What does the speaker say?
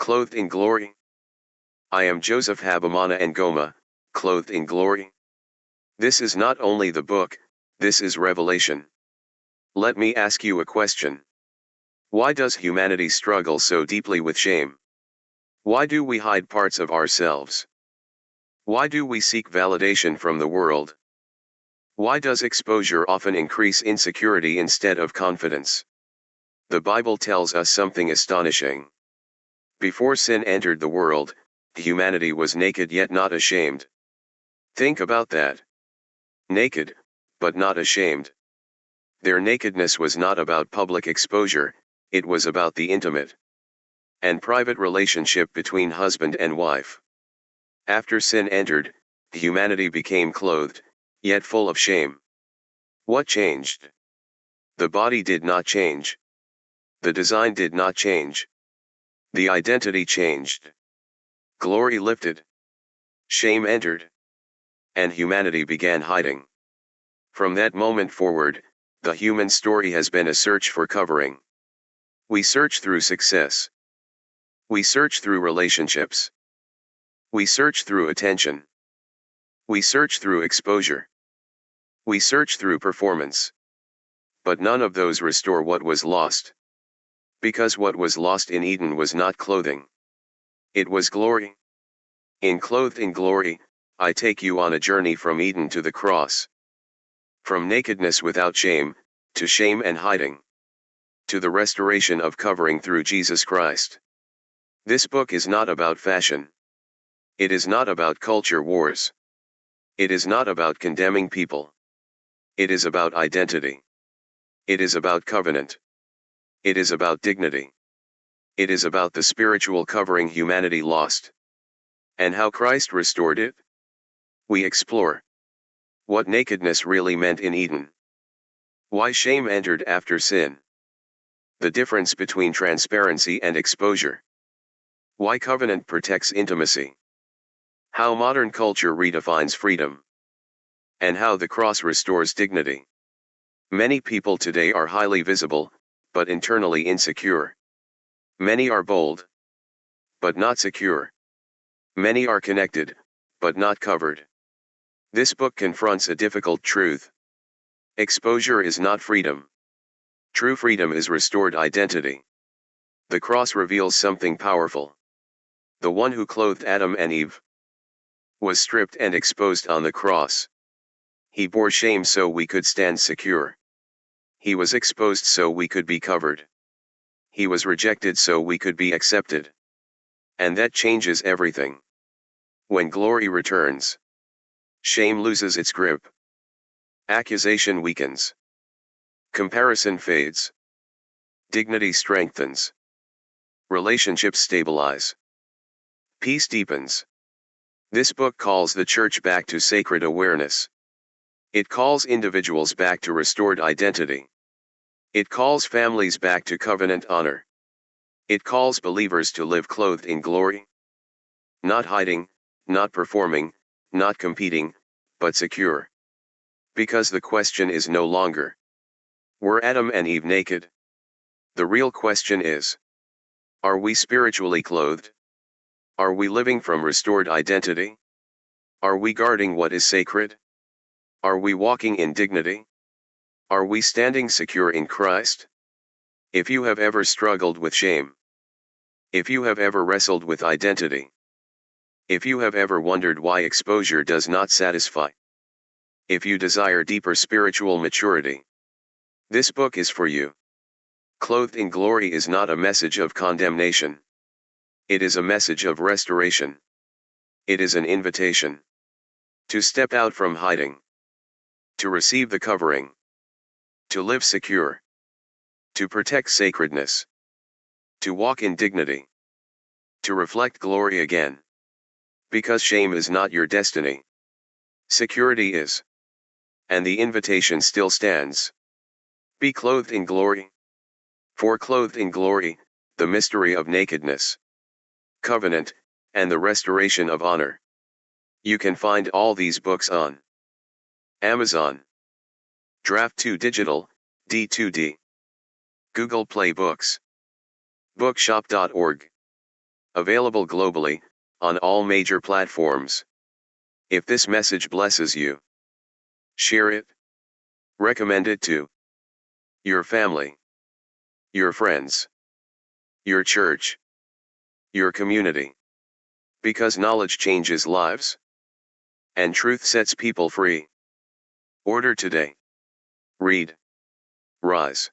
Clothed in glory. I am Joseph Habimana Ngoma, clothed in glory. This is not only the book, this is revelation. Let me ask you a question. Why does humanity struggle so deeply with shame? Why do we hide parts of ourselves? Why do we seek validation from the world? Why does exposure often increase insecurity instead of confidence? The Bible tells us something astonishing. Before sin entered the world, humanity was naked yet not ashamed. Think about that. Naked, but not ashamed. Their nakedness was not about public exposure, it was about the intimate and private relationship between husband and wife. After sin entered, humanity became clothed, yet full of shame. What changed? The body did not change. The design did not change. The identity changed. Glory lifted. Shame entered. And humanity began hiding. From that moment forward, the human story has been a search for covering. We search through success. We search through relationships. We search through attention. We search through exposure. We search through performance. But none of those restore what was lost. Because what was lost in Eden was not clothing. It was glory. In Clothed in Glory, I take you on a journey from Eden to the cross. From nakedness without shame, to shame and hiding. To the restoration of covering through Jesus Christ. This book is not about fashion. It is not about culture wars. It is not about condemning people. It is about identity. It is about covenant. It is about dignity. It is about the spiritual covering humanity lost. And how Christ restored it. We explore what nakedness really meant in Eden. Why shame entered after sin. The difference between transparency and exposure. Why covenant protects intimacy. How modern culture redefines freedom. And how the cross restores dignity. Many people today are highly visible, but internally insecure. Many are bold, but not secure. Many are connected, but not covered. This book confronts a difficult truth. Exposure is not freedom. True freedom is restored identity. The cross reveals something powerful. The one who clothed Adam and Eve was stripped and exposed on the cross. He bore shame so we could stand secure. He was exposed so we could be covered. He was rejected so we could be accepted. And that changes everything. When glory returns, shame loses its grip. Accusation weakens. Comparison fades. Dignity strengthens. Relationships stabilize. Peace deepens. This book calls the church back to sacred awareness. It calls individuals back to restored identity. It calls families back to covenant honor. It calls believers to live clothed in glory. Not hiding, not performing, not competing, but secure. Because the question is no longer, were Adam and Eve naked? The real question is, are we spiritually clothed? Are we living from restored identity? Are we guarding what is sacred? Are we walking in dignity? Are we standing secure in Christ? If you have ever struggled with shame, if you have ever wrestled with identity, if you have ever wondered why exposure does not satisfy, if you desire deeper spiritual maturity, this book is for you. Clothed in Glory is not a message of condemnation. It is a message of restoration. It is an invitation to step out from hiding, to receive the covering, to live secure, to protect sacredness, to walk in dignity, to reflect glory again. Because shame is not your destiny. Security is. And the invitation still stands. Be clothed in glory. For clothed in glory, the mystery of nakedness, covenant, and the restoration of honor. You can find all these books on Amazon, Draft 2 Digital, D2D, Google Play Books, bookshop.org. Available globally, on all major platforms. If this message blesses you, share it. Recommend it to your family, your friends, your church, your community. Because knowledge changes lives, and truth sets people free. Order today. Read. Rise.